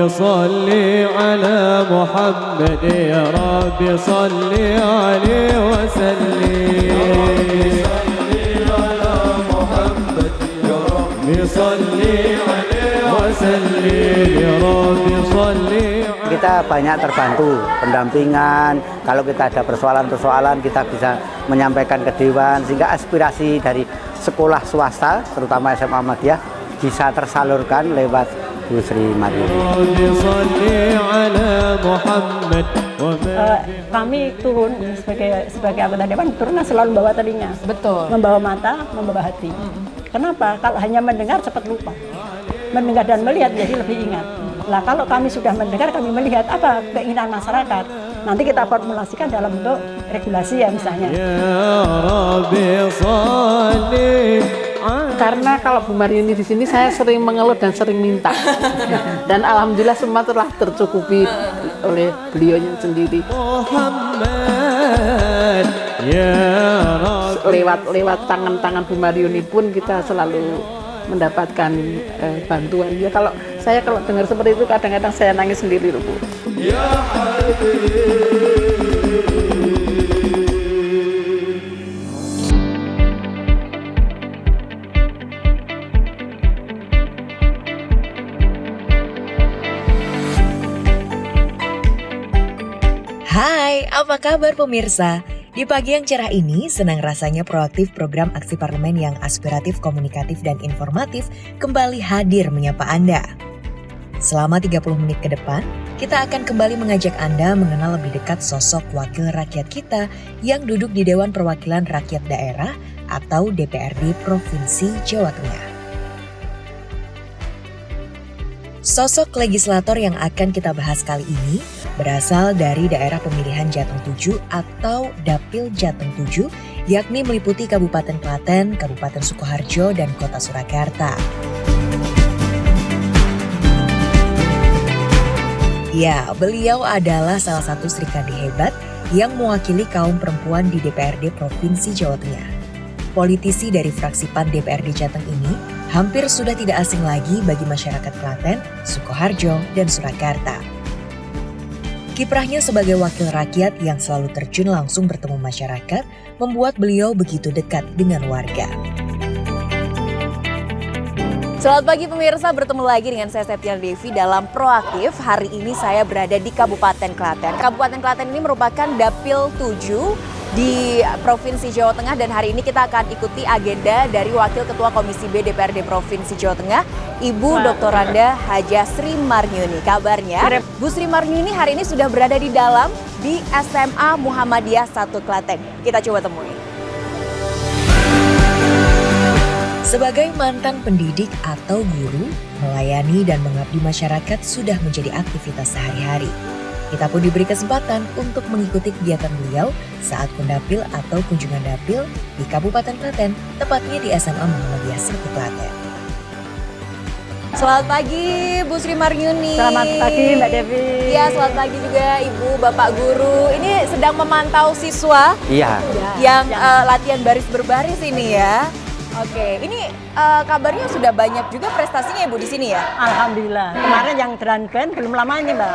صل على محمد يا رب صل عليه وسلم Kita banyak terbantu pendampingan. Kalau kita ada persoalan-persoalan, kita bisa menyampaikan ke Dewan, sehingga aspirasi dari sekolah swasta, terutama SMA Muhammadiyah, bisa tersalurkan lewat Bu Sri Maryuni. Kami turun sebagai anggota Dewan, turun selalu membawa telinga, Betul. membawa mata, membawa hati. Kenapa? Kalau hanya mendengar cepat lupa. Mendengar dan melihat jadi lebih ingat. Nah, kalau kami sudah mendengar, kami melihat apa keinginan masyarakat. Nanti kita formulasikan dalam bentuk regulasi ya misalnya. Karena kalau Bu Maryuni di sini saya sering mengeluh dan sering minta. Dan alhamdulillah semua telah tercukupi oleh beliaunya sendiri. Lewat tangan-tangan Bu Maryuni pun kita selalu mendapatkan bantuan. Ya kalau dengar seperti itu kadang-kadang saya nangis sendiri loh Bu. Hai, apa kabar pemirsa? Di pagi yang cerah ini, senang rasanya proaktif program aksi parlemen yang aspiratif, komunikatif, dan informatif kembali hadir menyapa Anda. Selama 30 menit ke depan, kita akan kembali mengajak Anda mengenal lebih dekat sosok wakil rakyat kita yang duduk di Dewan Perwakilan Rakyat Daerah atau DPRD Provinsi Jawa Tengah. Sosok legislator yang akan kita bahas kali ini berasal dari daerah pemilihan Jateng 7 atau Dapil Jateng 7, yakni meliputi Kabupaten Klaten, Kabupaten Sukoharjo, dan Kota Surakarta. Ya, beliau adalah salah satu Serikandi hebat yang mewakili kaum perempuan di DPRD Provinsi Jawa Tengah. Politisi dari fraksi PAN DPRD Jateng ini hampir sudah tidak asing lagi bagi masyarakat Klaten, Sukoharjo, dan Surakarta. Kiprahnya sebagai wakil rakyat yang selalu terjun langsung bertemu masyarakat membuat beliau begitu dekat dengan warga. Selamat pagi pemirsa, bertemu lagi dengan saya Septian Devi dalam Proaktif. Hari ini saya berada di Kabupaten Klaten. Kabupaten Klaten ini merupakan Dapil 7 di Provinsi Jawa Tengah dan hari ini kita akan ikuti agenda dari Wakil Ketua Komisi B DPRD Provinsi Jawa Tengah, Ibu Dr. Randa Haja Sri Maryuni. Kabarnya, Bu Sri Maryuni hari ini sudah berada di dalam di SMA Muhammadiyah 1 Klaten. Kita coba temui. Sebagai mantan pendidik atau guru, melayani dan mengabdi masyarakat sudah menjadi aktivitas sehari-hari. Kita pun diberi kesempatan untuk mengikuti kegiatan beliau saat kundapil atau kunjungan dapil di Kabupaten Klaten, tepatnya di SMA Muhammadiyah 1 Klaten. Selamat pagi Bu Sri Maryuni. Selamat pagi Mbak Devi. Ya, selamat pagi juga Ibu, Bapak Guru. Ini sedang memantau siswa yang latihan baris berbaris ini ya. Oke, ini kabarnya sudah banyak juga prestasinya Ibu di sini ya? Alhamdulillah. Kemarin yang Grand Band belum lama ini Mbak.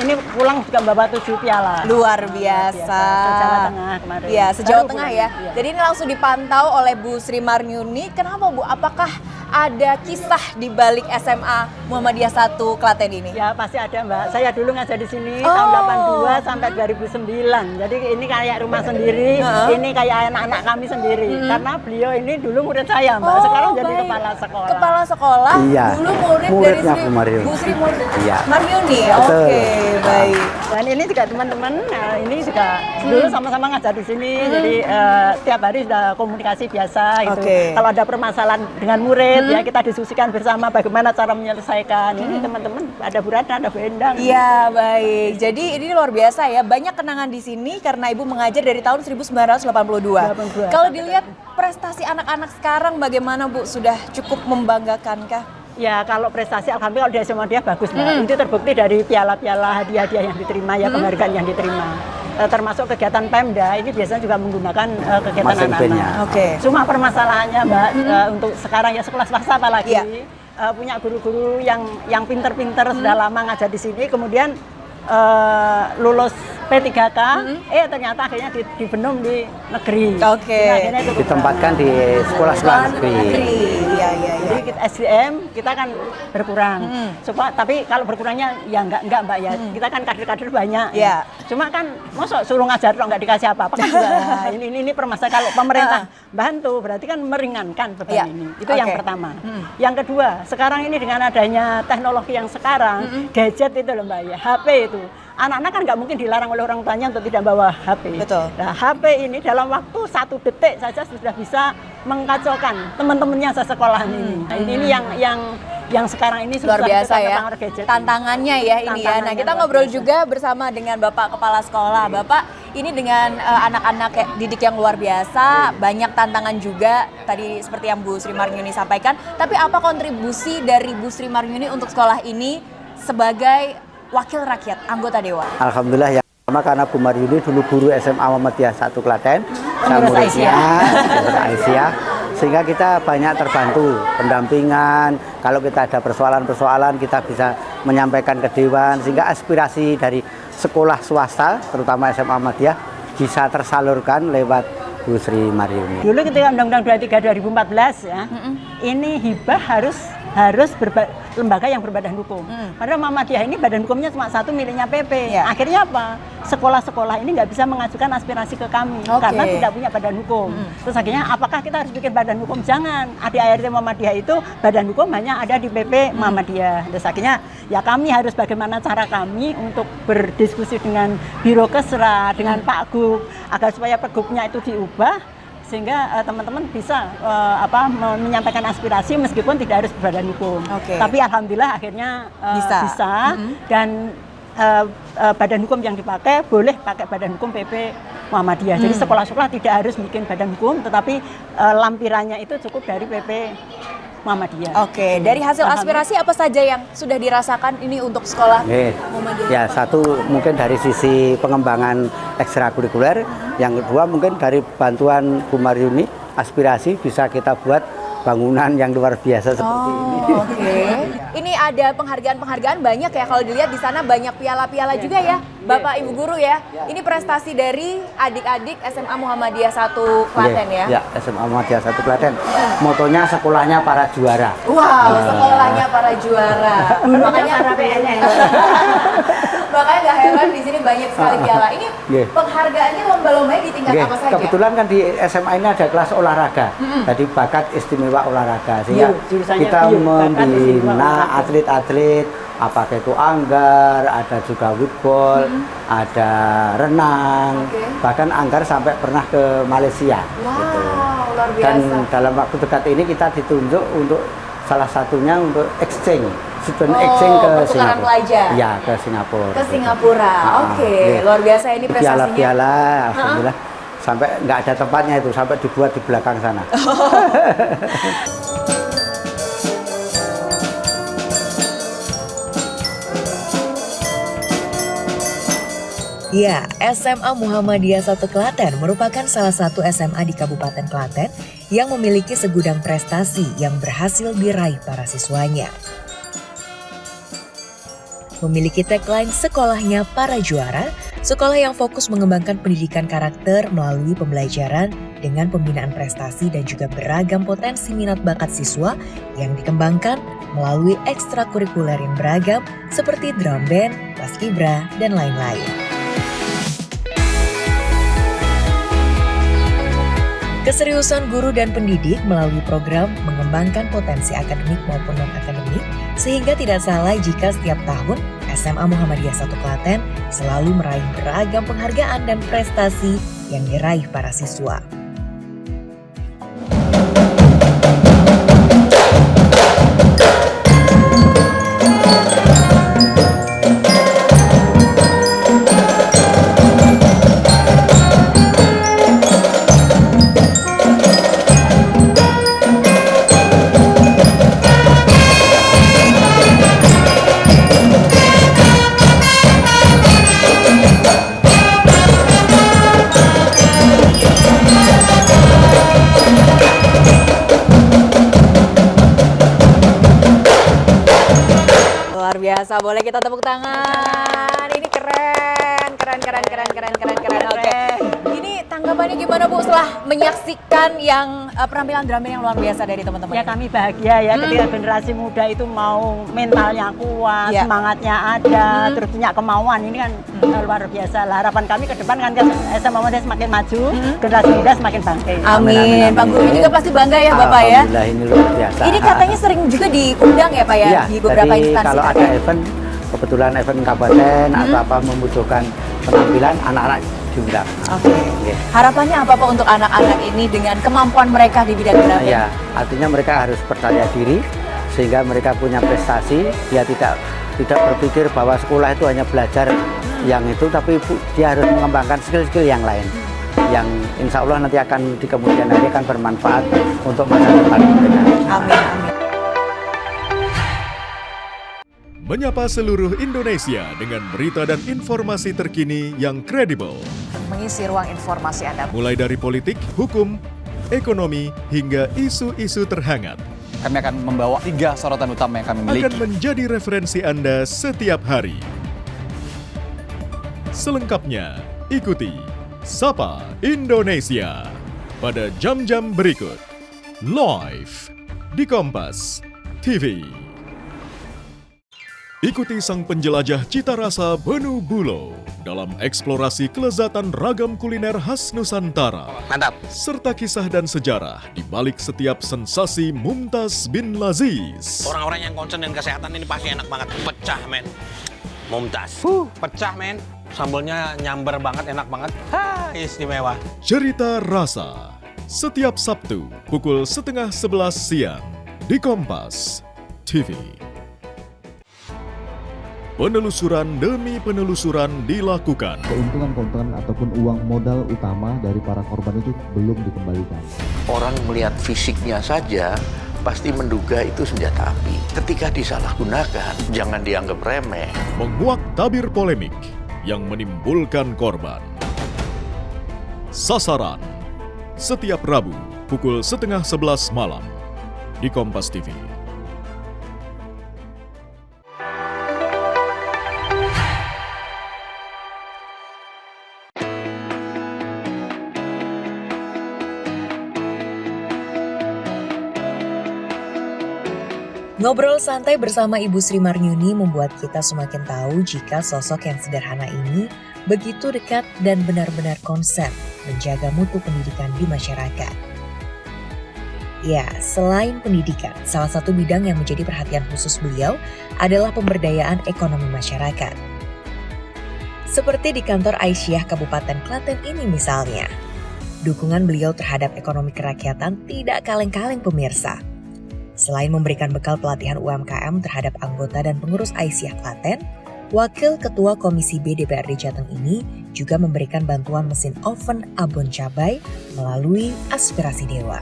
Ini pulang juga bawa 7 piala. Luar biasa. Se-Jawa Tengah kemarin. Iya, se-Jawa Tengah ya. Iya. Jadi ini langsung dipantau oleh Bu Sri Maryuni. Kenapa Bu? Apakah ada kisah di balik SMA Muhammadiyah 1 Klaten ini? Ya pasti ada Mbak. Saya dulu ngajar di sini tahun 82 sampai 2009. Jadi ini kayak rumah sendiri, ini kayak anak-anak kami sendiri. Karena beliau ini dulu murid saya Mbak, sekarang jadi kepala sekolah. Kepala sekolah, Iya. dulu murid dari Bu Maryuni. Bu Sri Iya. Maryuni. Betul. Oke, baik. Dan ini juga teman-teman, ini juga dulu sama-sama ngajar di sini. Jadi tiap hari sudah komunikasi biasa gitu. Kalau ada permasalahan dengan murid ya kita diskusikan bersama bagaimana cara menyelesaikan. Ini teman-teman ada Bu Ratna, ada Bu Endang. Iya, baik. Jadi ini luar biasa ya. Banyak kenangan di sini karena Ibu mengajar dari tahun 1982. Kalau dilihat prestasi anak-anak sekarang bagaimana Bu? Sudah cukup membanggakan kah? Ya kalau prestasi alhamdulillah kalau di SMA dia bagus Mbak. Itu terbukti dari piala-piala hadiah-hadiah yang diterima ya, penghargaan yang diterima. Termasuk kegiatan Pemda ini biasanya juga menggunakan kegiatan anak-anak. Oke. Cuma permasalahannya Mbak untuk sekarang ya sekolah swasta apalagi punya guru-guru yang pinter-pinter sudah lama ngajar di sini, kemudian lulus P3K, ternyata akhirnya dibenum di negeri. Akhirnya itu ditempatkan di sekolah-sekolah negeri. Iya. Jadi kita SDM kita kan berkurang. Tapi kalau berkurangnya ya enggak Mbak ya. Kita kan kader-kader banyak. Iya. Cuma kan masa suruh ngajar kok enggak dikasih apa-apa kan juga. ini permasalahan kalau pemerintah bantu berarti kan meringankan beban ini. Itu yang pertama. Yang kedua, sekarang ini dengan adanya teknologi yang sekarang, gadget itu loh Mbak ya, HP itu. Anak-anak kan nggak mungkin dilarang oleh orang tuanya untuk tidak bawa HP. Betul. Nah, HP ini dalam waktu 1 detik saja sudah bisa mengkacaukan teman-temannya sesekolahan ini. Nah, ini yang sekarang ini luar biasa ya. Gadget Tantangannya ya ini ya. Nah, kita ngobrol juga bersama dengan Bapak Kepala Sekolah. Bapak, ini dengan anak-anak didik yang luar biasa, banyak tantangan juga tadi seperti yang Bu Sri Maryuni sampaikan. Tapi apa kontribusi dari Bu Sri Maryuni untuk sekolah ini sebagai wakil rakyat, anggota dewan? Alhamdulillah yang pertama karena Bu Maryuni dulu guru SMA Muhammadiyah 1 Klaten, saya muridnya, Aisyah, sehingga kita banyak terbantu pendampingan. Kalau kita ada persoalan-persoalan kita bisa menyampaikan ke dewan, sehingga aspirasi dari sekolah swasta, terutama SMA Muhammadiyah, bisa tersalurkan lewat Bu Sri Maryuni. Dulu ketika Undang-Undang 23 2014 ya, ini hibah harus lembaga yang berbadan hukum. Padahal Muhammadiyah ini badan hukumnya cuma satu, miliknya PP. Akhirnya apa? Sekolah-sekolah ini nggak bisa mengajukan aspirasi ke kami karena tidak punya badan hukum. Terus akhirnya apakah kita harus bikin badan hukum? Jangan. ADART Muhammadiyah itu badan hukum hanya ada di PP Muhammadiyah. Terus akhirnya ya kami harus bagaimana cara kami untuk berdiskusi dengan Biro Kesra, dengan Pak Gub agar supaya Pergubnya itu diubah, sehingga teman-teman bisa menyampaikan aspirasi meskipun tidak harus berbadan hukum. Tapi alhamdulillah akhirnya bisa. Dan badan hukum yang dipakai boleh pakai badan hukum PP Muhammadiyah. Jadi sekolah-sekolah tidak harus bikin badan hukum, tetapi lampirannya itu cukup dari PP Muhammadiyah. Dari hasil aspirasi apa saja yang sudah dirasakan ini untuk sekolah Muhammadiyah? Ya, satu mungkin dari sisi pengembangan ekstrakurikuler, yang kedua mungkin dari bantuan Bu Maryuni, aspirasi bisa kita buat bangunan yang luar biasa seperti ini. Ini ada penghargaan-penghargaan banyak ya, kalau dilihat di sana banyak piala-piala juga ya, Bapak Ibu guru ya. Ini prestasi dari adik-adik SMA Muhammadiyah 1 Klaten ya. Ya, SMA Muhammadiyah 1 Klaten. Motonya sekolahnya para juara. Wow, sekolahnya para juara. Makanya para PNS. Makanya nggak heran di sini banyak sekali piala. Ini penghargaannya lomba-lombanya di tingkat apa saja? Kebetulan kan di SMA ini ada kelas olahraga. Jadi bakat istimewa olahraga. Sehingga kita membina atlet-atlet, apakah itu anggar, ada juga woodball, ada renang, bahkan anggar sampai pernah ke Malaysia. Wow, luar biasa. Dan dalam waktu dekat ini kita ditunjuk untuk salah satunya untuk exchange, student exchange ke Singapura. Pelajar. Ya, ke Singapura. Ke Singapura. Luar biasa ini prestasinya. Piala-piala, alhamdulillah. Sampai nggak ada tempatnya itu, sampai dibuat di belakang sana. Ya, SMA Muhammadiyah 1 Klaten merupakan salah satu SMA di Kabupaten Klaten yang memiliki segudang prestasi yang berhasil diraih para siswanya. Memiliki tagline sekolahnya para juara, sekolah yang fokus mengembangkan pendidikan karakter melalui pembelajaran dengan pembinaan prestasi dan juga beragam potensi minat bakat siswa yang dikembangkan melalui ekstrakurikuler yang beragam seperti drum band, paskibra, dan lain-lain. Keseriusan guru dan pendidik melalui program mengembangkan potensi akademik maupun non-akademik, sehingga tidak salah jika setiap tahun SMA Muhammadiyah 1 Klaten selalu meraih beragam penghargaan dan prestasi yang diraih para siswa. biasa. Boleh kita tepuk tangan. Ini keren. Oke. Ini tanggapannya gimana Bu setelah menyaksikan yang penampilan drum band yang luar biasa dari teman-teman? Ya kami bahagia ya ketika generasi muda itu mau mentalnya kuat, Ya. semangatnya ada, terus punya kemauan. Ini kan luar biasa lah. Harapan kami ke depan kan SMA Muhammadiyah semakin maju, generasi muda semakin bangkit. Amin. Pak Guru juga pasti bangga ya Bapak ya. Alhamdulillah, ini luar biasa. Ini katanya sering juga diundang ya Pak ya Iya, di beberapa jadi instansi. kalau ada event, kebetulan event kabupaten atau apa membutuhkan penampilan, anak-anak diundang. Oke. Oke. Harapannya apa Pak untuk anak-anak ini dengan kemampuan mereka di bidang drum band? Ya, artinya mereka harus percaya diri sehingga mereka punya prestasi. Dia tidak berpikir bahwa sekolah itu hanya belajar yang itu, tapi dia harus mengembangkan skill-skill yang lain yang insya Allah nanti akan di kemudian hari akan bermanfaat untuk masa depan mereka. Amin. Menyapa seluruh Indonesia dengan berita dan informasi terkini yang kredibel. Mengisi ruang informasi Anda. Mulai dari politik, hukum, ekonomi, hingga isu-isu terhangat. Kami akan membawa 3 sorotan utama yang kami miliki. Akan menjadi referensi Anda setiap hari. Selengkapnya, ikuti Sapa Indonesia pada jam-jam berikut. Live di Kompas TV. Ikuti sang penjelajah cita rasa Benu Bulo dalam eksplorasi kelezatan ragam kuliner khas Nusantara. Mantap. Serta kisah dan sejarah di balik setiap sensasi Mumtaz bin Laziz. Orang-orang yang concern dengan kesehatan ini pasti enak banget. Pecah, men. Mumtaz. Pecah, men. Sambalnya nyamber banget, enak banget. Istimewa. Cerita Rasa. Setiap Sabtu pukul 10:30 siang di Kompas TV. Penelusuran demi penelusuran dilakukan. Keuntungan-keuntungan ataupun uang modal utama dari para korban itu belum dikembalikan. Orang melihat fisiknya saja pasti menduga itu senjata api. Ketika disalahgunakan, jangan dianggap remeh. Menguak tabir polemik yang menimbulkan korban. Sasaran. Setiap Rabu pukul 10:30 malam di Kompas TV. Ngobrol santai bersama Ibu Sri Marnyuni membuat kita semakin tahu jika sosok yang sederhana ini begitu dekat dan benar-benar konsen menjaga mutu pendidikan di masyarakat. Ya, selain pendidikan, salah satu bidang yang menjadi perhatian khusus beliau adalah pemberdayaan ekonomi masyarakat. Seperti di kantor Aisyah Kabupaten Klaten ini misalnya. Dukungan beliau terhadap ekonomi kerakyatan tidak kaleng-kaleng pemirsa. Selain memberikan bekal pelatihan UMKM terhadap anggota dan pengurus Aisyah Klaten, Wakil Ketua Komisi B DPRD Jateng ini juga memberikan bantuan mesin oven abon cabai melalui Aspirasi Dewa.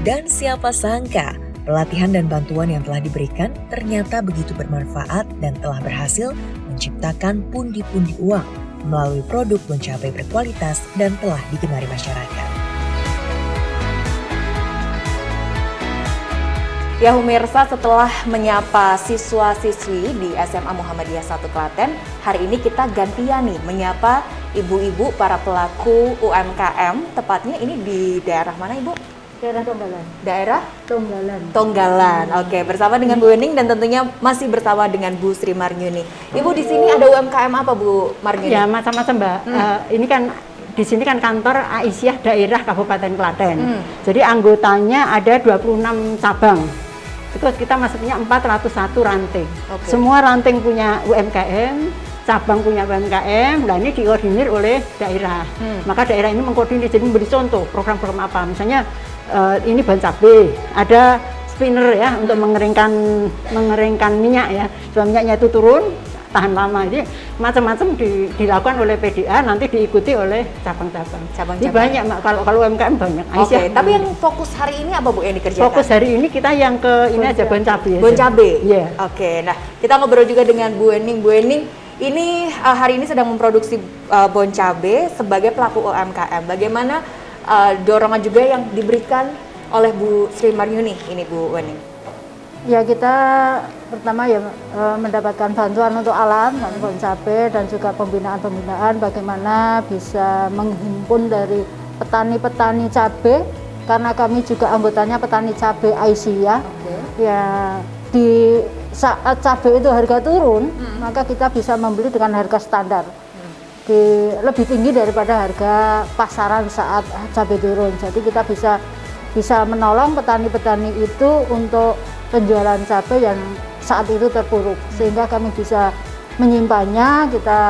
Dan siapa sangka, pelatihan dan bantuan yang telah diberikan ternyata begitu bermanfaat dan telah berhasil menciptakan pundi-pundi uang melalui produk bon cabai berkualitas dan telah digemari masyarakat. Ya pemirsa, setelah menyapa siswa-siswi di SMA Muhammadiyah 1 Klaten, hari ini kita gantian nih menyapa ibu-ibu para pelaku UMKM, tepatnya ini di daerah mana Ibu? Daerah Tonggalan. Daerah? Tonggalan. Tonggalan. Oke, bersama dengan Bu Wening dan tentunya masih bersama dengan Bu Sri Marnyuni. Ibu, di sini ada UMKM apa Bu Marnyuni? Ya macam-macam Mbak. Ini kan di sini kan kantor Aisyah daerah Kabupaten Klaten. Jadi anggotanya ada 26 cabang. Terus kita masuknya 401 ranting. Oke. Semua ranting punya UMKM, cabang punya UMKM. Nah ini dikoordinir oleh daerah. Maka daerah ini mengkoordinir, jadi memberi contoh program-program apa. Misalnya ini bahan cabai, ada spinner ya untuk mengeringkan minyak ya. Supaya minyaknya itu turun, tahan lama. Jadi macam-macam dilakukan oleh PDA, nanti diikuti oleh cabang-cabang. Jadi banyak Mbak, kalau UMKM banyak. Oke, tapi yang fokus hari ini apa Bu yang dikerjakan? Fokus hari ini kita yang ke ini aja bon cabai. Bon cabai? Iya. Oke, nah kita ngobrol juga dengan Bu Wening. Bu Wening, ini hari ini sedang memproduksi bon cabai sebagai pelaku UMKM. Bagaimana dorongan juga yang diberikan oleh Bu Sri Marnyuni ini Bu Wening? Ya kita pertama ya mendapatkan bantuan untuk alat, bantuan cabai dan juga pembinaan bagaimana bisa menghimpun dari petani-petani cabai, karena kami juga anggotanya petani cabai Aisyah. Ya di saat cabai itu harga turun, maka kita bisa membeli dengan harga standar. Lebih tinggi daripada harga pasaran saat cabai turun. Jadi kita bisa menolong petani-petani itu untuk penjualan cabai yang saat itu terpuruk, sehingga kami bisa menyimpannya. Kita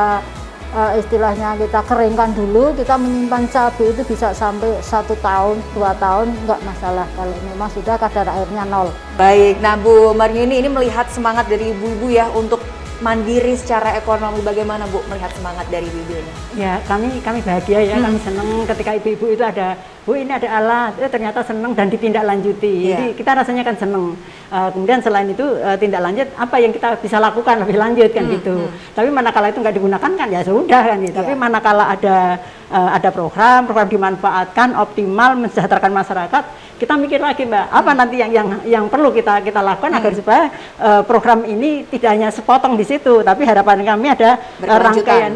istilahnya kita keringkan dulu, kita menyimpan cabai itu bisa sampai 1 tahun, 2 tahun nggak masalah kalau memang sudah kadar airnya 0. Baik, nah Bu Marniuni ini melihat semangat dari ibu-ibu ya untuk mandiri secara ekonomi, bagaimana Bu melihat semangat dari ibu ini? Ya kami bahagia ya, kami senang ketika ibu-ibu itu ada, Bu ini ada alat, ternyata senang dan ditindaklanjuti. Jadi kita rasanya kan senang. Kemudian selain itu tindak lanjut apa yang kita bisa lakukan lebih lanjut kan gitu. Tapi manakala itu nggak digunakan kan ya sudah kan gitu. Tapi manakala ada program dimanfaatkan optimal mensejahterakan masyarakat, kita mikir lagi Mbak, apa nanti yang perlu kita lakukan agar supaya program ini tidak hanya sepotong di situ, tapi harapan kami ada rangkaian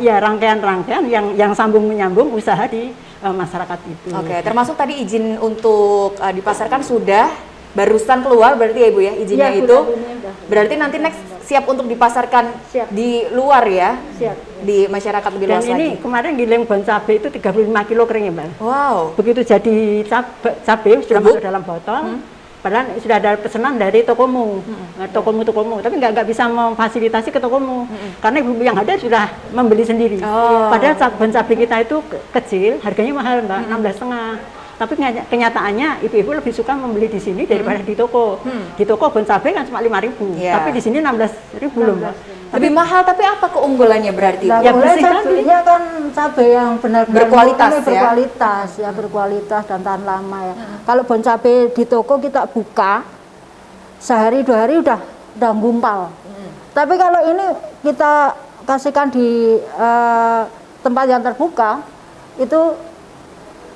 yang sambung menyambung usaha di masyarakat itu. Oke, termasuk tadi izin untuk dipasarkan sudah barusan keluar berarti ya Ibu ya izinnya ya, itu. Berarti nanti next siap untuk dipasarkan di luar ya? Siap. Di masyarakat lebih luas lagi. Dan ini kemarin giling bon cabai itu 35 kilo kering ya Mbak. Wow. Begitu jadi cabai sudah masuk dalam botol. Padahal sudah ada pesanan dari tokomu, tokomu, tapi nggak bisa memfasilitasi ke tokomu, karena ibu yang ada sudah membeli sendiri. Padahal bon cabai kita itu kecil, harganya mahal Mbak, 16,5. Tapi kenyataannya ibu-ibu lebih suka membeli di sini daripada di toko. Di toko bon cabai kan cuma 5.000, tapi di sini 16.000 loh Mbak. Lebih mahal, tapi apa keunggulannya berarti? Ya bersih cabainya kan cabai yang benar-benar berkualitas, berkualitas dan tahan lama ya. Kalau bon cabai di toko kita buka sehari 2 hari udah gumpal. Tapi kalau ini kita kasihkan di tempat yang terbuka itu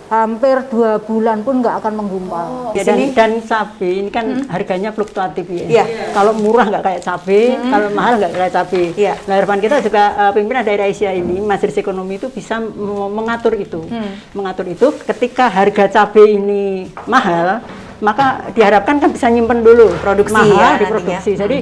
hampir 2 bulan pun nggak akan menggumpal. Dan cabai ini kan harganya fluktuatif ya. Kalau murah nggak kayak cabai, kalau mahal nggak kayak cabai. Nah, harapan kita juga pimpinan daerah Asia ini, Majelis Ekonomi itu bisa mengatur itu. Mengatur itu ketika harga cabai ini mahal, maka diharapkan kan bisa nyimpen dulu produksi mahal diproduksi. Jadi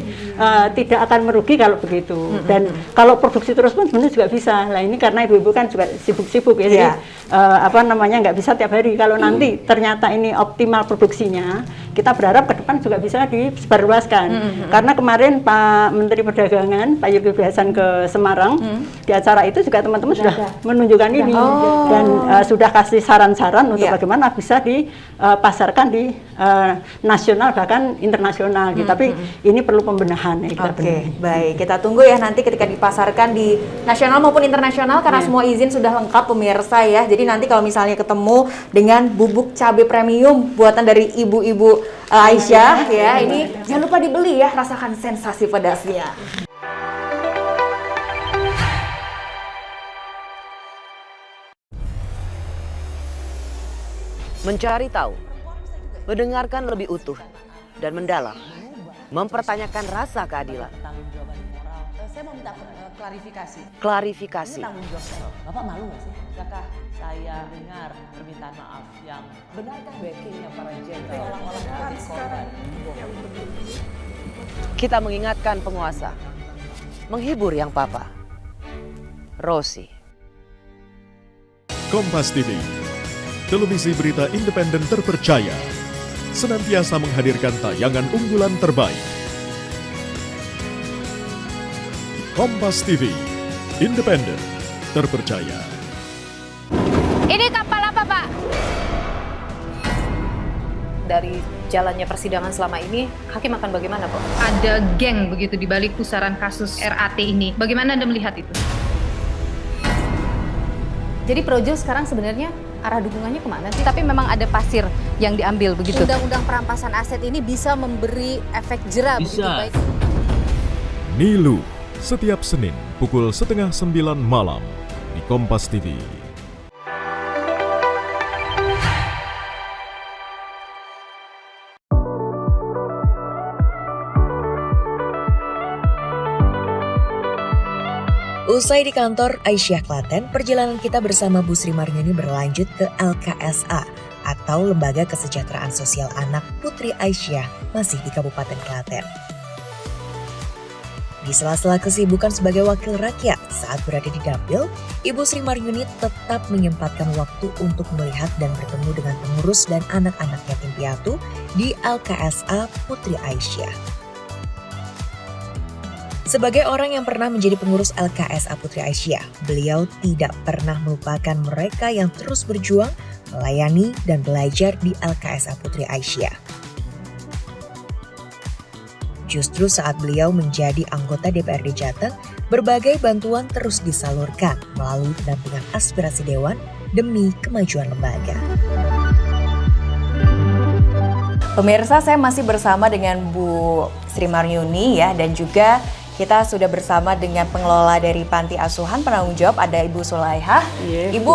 tidak akan merugi kalau begitu. Dan kalau produksi terus pun sebenarnya juga bisa. Nah ini karena ibu-ibu kan juga sibuk-sibuk ya. Jadi nggak bisa tiap hari. Kalau nanti ternyata ini optimal produksinya, kita berharap ke depan juga bisa disebarluaskan. Karena kemarin Pak Menteri Perdagangan Pak Zulkifli Hasan ke Semarang, di acara itu juga teman-teman sudah menunjukkan ini dan sudah kasih saran-saran untuk bagaimana bisa dipasarkan di nasional bahkan internasional gitu. Tapi ini perlu pembenahan ya, kita baik, kita tunggu ya nanti ketika dipasarkan di nasional maupun internasional karena semua izin sudah lengkap pemirsa ya. Jadi nanti kalau misalnya ketemu dengan bubuk cabai premium buatan dari ibu-ibu Aisyah ya, ini jangan lupa dibeli ya, rasakan sensasi pedasnya. Mencari tahu, mendengarkan lebih utuh dan mendalam, mempertanyakan rasa keadilan. Saya mau minta klarifikasi. Klarifikasi. Ini tanggung jawab. Bapak malu nggak sih? Apakah saya dengar permintaan maaf yang benarkah backingnya para jenderal seolah-olah korban? Kita mengingatkan penguasa, menghibur yang papa. Rosi. Kompas TV, televisi berita independen terpercaya, senantiasa menghadirkan tayangan unggulan terbaik. Kompas TV, independen, terpercaya. Ini kapal apa, Pak? Dari jalannya persidangan selama ini, hakim akan bagaimana, Pak? Ada geng begitu di balik pusaran kasus RAT ini. Bagaimana Anda melihat itu? Jadi Projo sekarang sebenarnya arah dukungannya kemana sih? Tapi memang ada pasir yang diambil begitu. Undang-undang perampasan aset ini bisa memberi efek jera begitu baik. Nilu, setiap Senin pukul 8:30 malam di Kompas TV. Usai di kantor Aisyah Klaten, perjalanan kita bersama Bu Sri Maryuni berlanjut ke LKSA atau Lembaga Kesejahteraan Sosial Anak Putri Aisyah, masih di Kabupaten Klaten. Di sela-sela kesibukan sebagai wakil rakyat saat berada di dapil, Ibu Sri Maryuni tetap menyempatkan waktu untuk melihat dan bertemu dengan pengurus dan anak-anak yatim piatu di LKSA Putri Aisyah. Sebagai orang yang pernah menjadi pengurus LKSA Putri Aisyah, beliau tidak pernah melupakan mereka yang terus berjuang, melayani, dan belajar di LKSA Putri Aisyah. Justru saat beliau menjadi anggota DPRD Jateng, berbagai bantuan terus disalurkan melalui pendampingan aspirasi Dewan demi kemajuan lembaga. Pemirsa, saya masih bersama dengan Bu Sri Maryuni ya, dan juga kita sudah bersama dengan pengelola dari Panti Asuhan, penanggung jawab ada Ibu Sulaihah. Iya, Ibu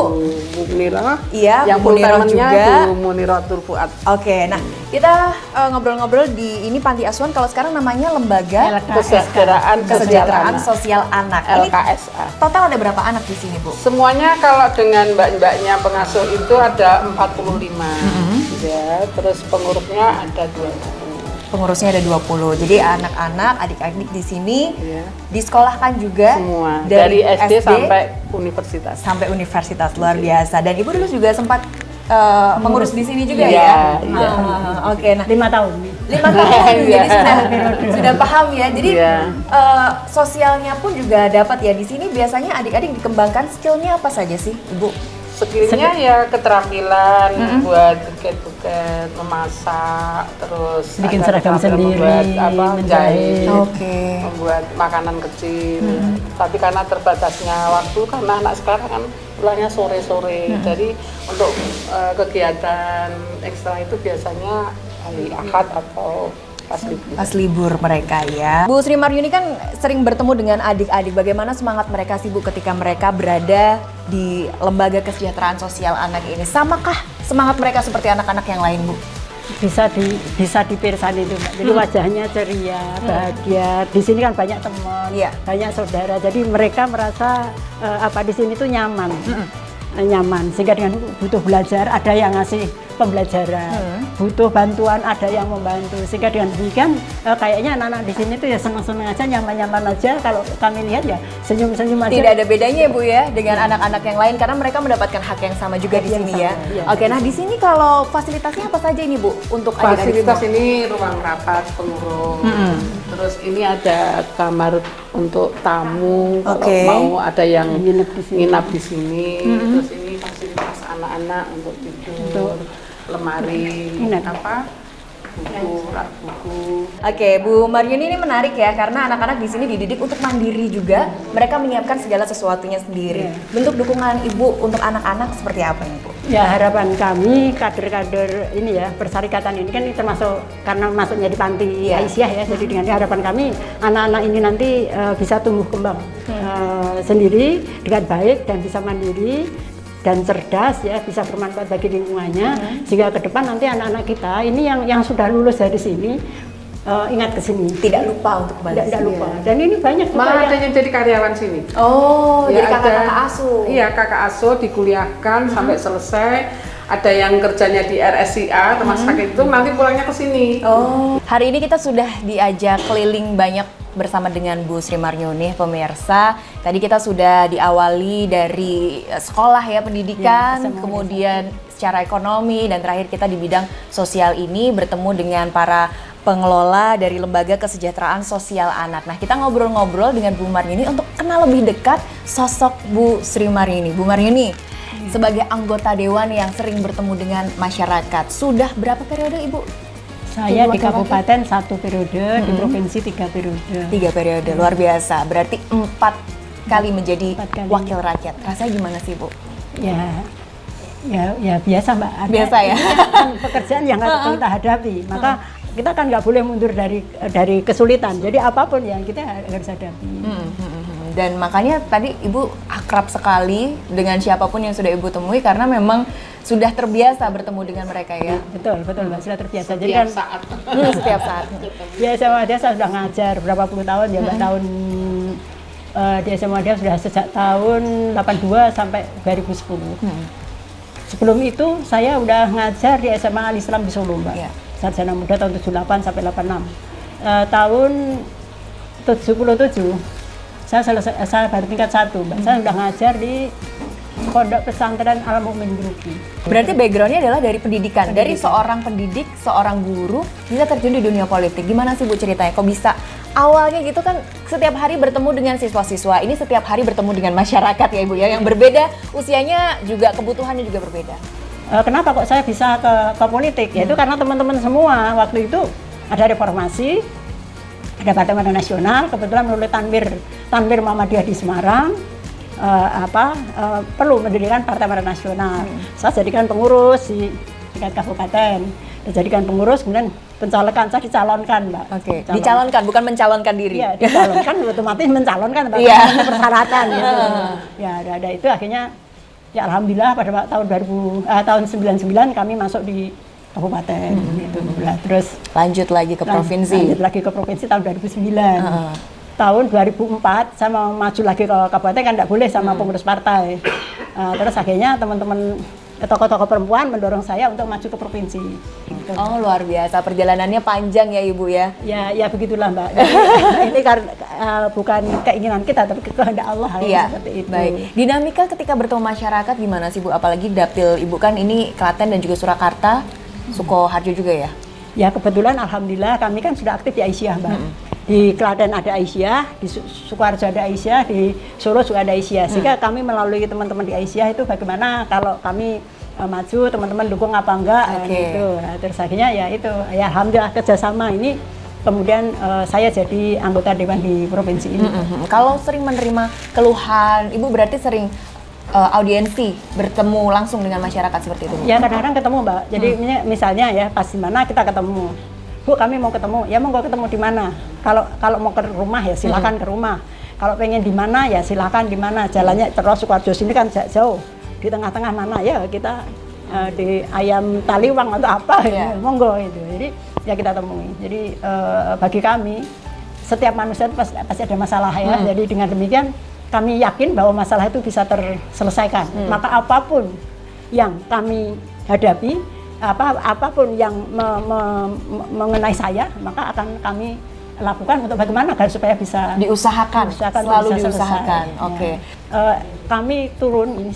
Bu Munirah. Iya, yang Bu Munirah juga. Bu Muniratul Fuad. Oke, nah kita ngobrol-ngobrol di ini Panti Asuhan, kalau sekarang namanya Lembaga Kesejahteraan Sosial Anak. LKSA. Total ada berapa anak di sini, Bu? Semuanya kalau dengan mbak-mbaknya pengasuh itu ada 45. Ya, terus pengurusnya ada 20. Pengurusnya ada 20. Jadi anak-anak, adik-adik di sini disekolahkan juga semua dari SD sampai universitas. Sampai universitas, luar biasa. Dan Ibu dulu juga sempat pengurus di sini juga ya? Iya. Oke, nah 5 tahun. 5 tahun, jadi sudah paham ya. Jadi sosialnya pun juga dapat ya. Di sini biasanya adik-adik dikembangkan skillnya apa saja sih, Ibu? Skillnya ya keterampilan buat buket-buket, memasak, terus bikin seragam sendiri, menjahit, membuat makanan kecil. Tapi karena terbatasnya waktu, karena anak sekarang kan pulangnya sore-sore, jadi untuk kegiatan ekstra itu biasanya hari Ahad atau pas libur mereka ya. Bu Sri Maryuni kan sering bertemu dengan adik-adik. Bagaimana semangat mereka sih Bu ketika mereka berada di Lembaga Kesejahteraan Sosial Anak ini? Samakah semangat mereka seperti anak-anak yang lain, Bu? Bisa dipirsan itu, Mbak. Jadi wajahnya ceria, bahagia. Di sini kan banyak teman, banyak saudara. Jadi mereka merasa di sini tuh nyaman. Nyaman, sehingga dengan butuh belajar ada yang ngasih pembelajaran, butuh bantuan ada yang membantu, sehingga dengan demikian kayaknya anak-anak di sini tuh ya senang-senang aja, nyaman-nyaman aja. Kalau kami lihat ya senyum-senyum aja. Tidak ada bedanya ya Bu ya dengan anak-anak yang lain, karena mereka mendapatkan hak yang sama juga di sini ya. Oke, nah di sini kalau fasilitasnya apa saja ini Bu untuk adik-adik? Fasilitas ini ruang rapat pengurus, terus ini ada kamar untuk tamu kalau mau ada yang nginap di sini. Terus ini fasilitas anak-anak untuk tidur, lemari, buku, rak buku. Oke, Bu Maryuni ini menarik ya, karena anak-anak di sini dididik untuk mandiri juga. Mereka menyiapkan segala sesuatunya sendiri. Bentuk dukungan Ibu untuk anak-anak seperti apa nih Bu? Ya, harapan kami kader-kader ini ya, persyarikatan ini kan termasuk karena masuknya di Panti Aisyah ya. Jadi dengan harapan kami anak-anak ini nanti bisa tumbuh kembang sendiri dengan baik dan bisa mandiri dan cerdas ya, bisa bermanfaat bagi lingkungannya, sehingga ke depan nanti anak-anak kita ini yang sudah lulus dari sini ingat ke sini, tidak lupa untuk kembali. Tidak lupa. Dan ini banyak juga malah ada yang jadi karyawan sini. Oh, ya, jadi kakak-kakak asuh. Iya, kakak asuh dikuliahkan sampai selesai. Ada yang kerjanya di RSIA, rumah sakit itu nanti pulangnya ke sini. Oh, hari ini kita sudah diajak keliling banyak bersama dengan Bu Sri Maryuni, pemirsa. Tadi kita sudah diawali dari sekolah ya, pendidikan, kemudian secara ekonomi, dan terakhir kita di bidang sosial ini bertemu dengan para pengelola dari Lembaga Kesejahteraan Sosial Anak. Nah, kita ngobrol-ngobrol dengan Bu Maryuni untuk kenal lebih dekat sosok Bu Sri Maryuni. Bu Maryuni, sebagai anggota dewan yang sering bertemu dengan masyarakat, sudah berapa periode Ibu? Saya di kabupaten 1 periode, di provinsi 3 periode. 3 periode, luar biasa. Berarti 4 kali menjadi wakil rakyat. Rasanya gimana sih Bu? Ya biasa Mbak. Biasa ya? Kan pekerjaan yang harus kita hadapi. Maka kita kan nggak boleh mundur dari kesulitan. Jadi apapun yang kita harus hadapi. Dan makanya tadi Ibu akrab sekali dengan siapapun yang sudah Ibu temui, karena memang sudah terbiasa bertemu dengan mereka ya. Betul Mbak, sudah terbiasa. Jadi kan saat. Setiap saat. Ya, saya sudah ngajar berapa puluh tahun ya Mbak, tahun di SMA Muhammadiyah sudah sejak tahun 82 sampai 2010. Sebelum itu saya udah ngajar di SMA Al Islam di Solo, Mbak. Sarjana muda tahun 78 sampai 86. Tahun 77 saya baru tingkat 1, Mbak. Saya udah ngajar di Pondok Pesantren Al Mukmin Grupi. Berarti backgroundnya adalah dari pendidikan. Dari seorang pendidik, seorang guru bisa terjun di dunia politik. Gimana sih Bu ceritanya? Kok bisa awalnya gitu kan setiap hari bertemu dengan siswa-siswa, ini setiap hari bertemu dengan masyarakat ya Ibu ya, yang berbeda usianya juga, kebutuhannya juga berbeda. Kenapa kok saya bisa ke politik? Yaitu karena teman-teman semua waktu itu ada reformasi, ada Partai Amanat Nasional, kebetulan melalui Tanwir Muhammadiyah di Semarang, perlu mendirikan Partai Amanat Nasional. Saya jadikan pengurus di tingkat kabupaten, dijadikan pengurus, kemudian pencalonan saya dicalonkan, Mbak. Oke. Dicalonkan, bukan mencalonkan diri. Iya, dicalonkan otomatis mencalonkan, Mbak. Persyaratan gitu. Ya, ada itu akhirnya ya alhamdulillah pada tahun 99 kami masuk di kabupaten gitu. Terus lanjut lagi ke provinsi. Lanjut lagi ke provinsi tahun 2009. Tahun 2004 saya mau maju lagi ke kabupaten kan tidak boleh sama pengurus partai. Terus akhirnya teman-teman tokoh-tokoh perempuan mendorong saya untuk maju ke provinsi. Gitu. Oh luar biasa, perjalanannya panjang ya Ibu ya? Ya begitulah Mbak. Ini bukan keinginan kita tapi kehendak Allah seperti itu. Baik. Dinamika ketika bertemu masyarakat gimana sih Bu? Apalagi dapil Ibu kan ini Klaten dan juga Surakarta, Sukoharjo juga ya? Ya kebetulan alhamdulillah kami kan sudah aktif di Aisyah Mbak. Di Klaten ada Aisyah, di Sukoharjo ada Aisyah, di Solo juga ada Aisyah. Sehingga kami melalui teman-teman di Aisyah itu bagaimana kalau kami maju, teman-teman dukung apa enggak gitu. Nah, terus akhirnya ya itu, ya alhamdulillah kerjasama ini. Kemudian saya jadi anggota dewan di provinsi ini. Kalau sering menerima keluhan, Ibu berarti sering audiensi, bertemu langsung dengan masyarakat seperti itu? Ya kadang-kadang ketemu Mbak. Jadi misalnya ya pas di mana kita ketemu. Bu kami mau ketemu, ya mau ketemu di mana? Kalau mau ke rumah ya silakan ke rumah. Kalau pengen di mana ya silakan di mana. Jalannya terus Sukoharjo sini kan jauh. Di tengah-tengah mana ya kita di Ayam Taliwang atau apa ya, monggo itu. Jadi ya kita temui. Jadi bagi kami setiap manusia itu pasti ada masalah ya. Jadi dengan demikian kami yakin bahwa masalah itu bisa terselesaikan. Maka apapun yang kami hadapi, apapun yang mengenai saya, maka akan kami lakukan untuk bagaimana agar supaya bisa diusahakan selalu diusahakan. Oke. Kami turun ini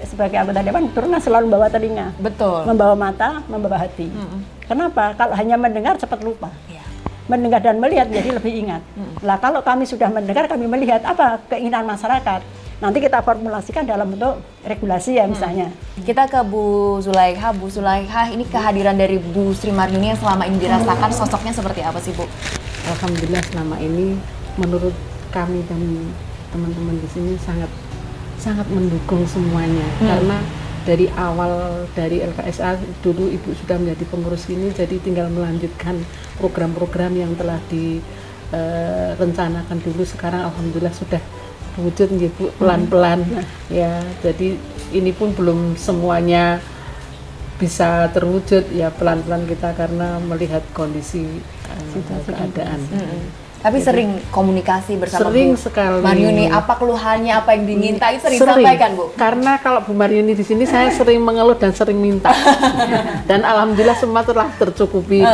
sebagai anggota dewan turun selalu membawa telinga, betul, membawa mata, membawa hati. Kenapa? Kalau hanya mendengar cepat lupa. Mendengar dan melihat jadi lebih ingat. Lah kalau kami sudah mendengar, kami melihat apa keinginan masyarakat. Nanti kita formulasikan dalam bentuk regulasi ya misalnya. Kita ke Bu Zulaikha. Bu Zulaikha, ini kehadiran dari Bu Sri Maryuni yang selama ini dirasakan sosoknya seperti apa sih Bu? Alhamdulillah selama ini menurut kami dan teman-teman di sini sangat mendukung semuanya. Karena dari awal dari LKSA dulu Ibu sudah menjadi pengurus ini, jadi tinggal melanjutkan program-program yang telah direncanakan dulu. Sekarang alhamdulillah sudah wujud Bu pelan-pelan ya. Jadi ini pun belum semuanya bisa terwujud ya, pelan-pelan kita karena melihat kondisi keadaan. Tapi sering komunikasi bersama sering Bu sekali. Maryuni, apa keluhannya, apa yang dimintai sering sampaikan Bu? Karena kalau Bu Maryuni di sini saya sering mengeluh dan sering minta. Dan alhamdulillah semua telah tercukupi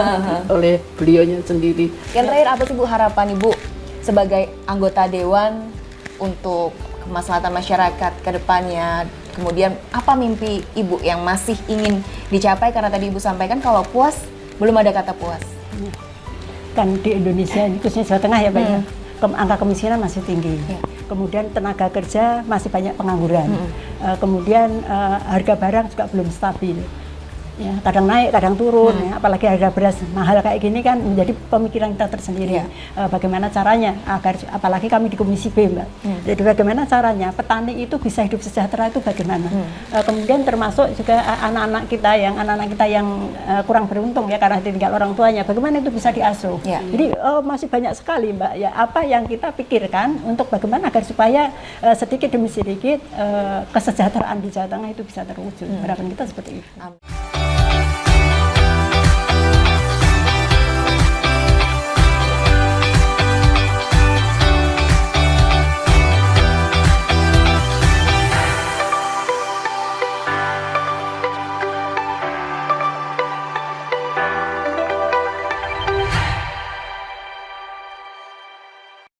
oleh beliaunya sendiri. Yang terakhir apa sih Bu harapan Ibu sebagai anggota dewan untuk kemaslahatan masyarakat ke depannya? Kemudian apa mimpi Ibu yang masih ingin dicapai? Karena tadi Ibu sampaikan kalau puas, belum ada kata puas. Kan di Indonesia, khususnya Jawa Tengah ya Pak ya, angka kemiskinan masih tinggi. Kemudian tenaga kerja masih banyak pengangguran. Kemudian harga barang juga belum stabil. Ya, kadang naik, kadang turun, ya, apalagi harga beras mahal kayak gini kan menjadi pemikiran kita tersendiri. Bagaimana caranya agar, apalagi kami di Komisi B Mbak, jadi bagaimana caranya petani itu bisa hidup sejahtera itu bagaimana. Kemudian termasuk juga anak-anak kita yang kurang beruntung ya karena ditinggal orang tuanya, bagaimana itu bisa diasuh. Jadi masih banyak sekali Mbak ya apa yang kita pikirkan untuk bagaimana agar supaya sedikit demi sedikit kesejahteraan di Jawa Tengah itu bisa terwujud. Harapan kita seperti itu.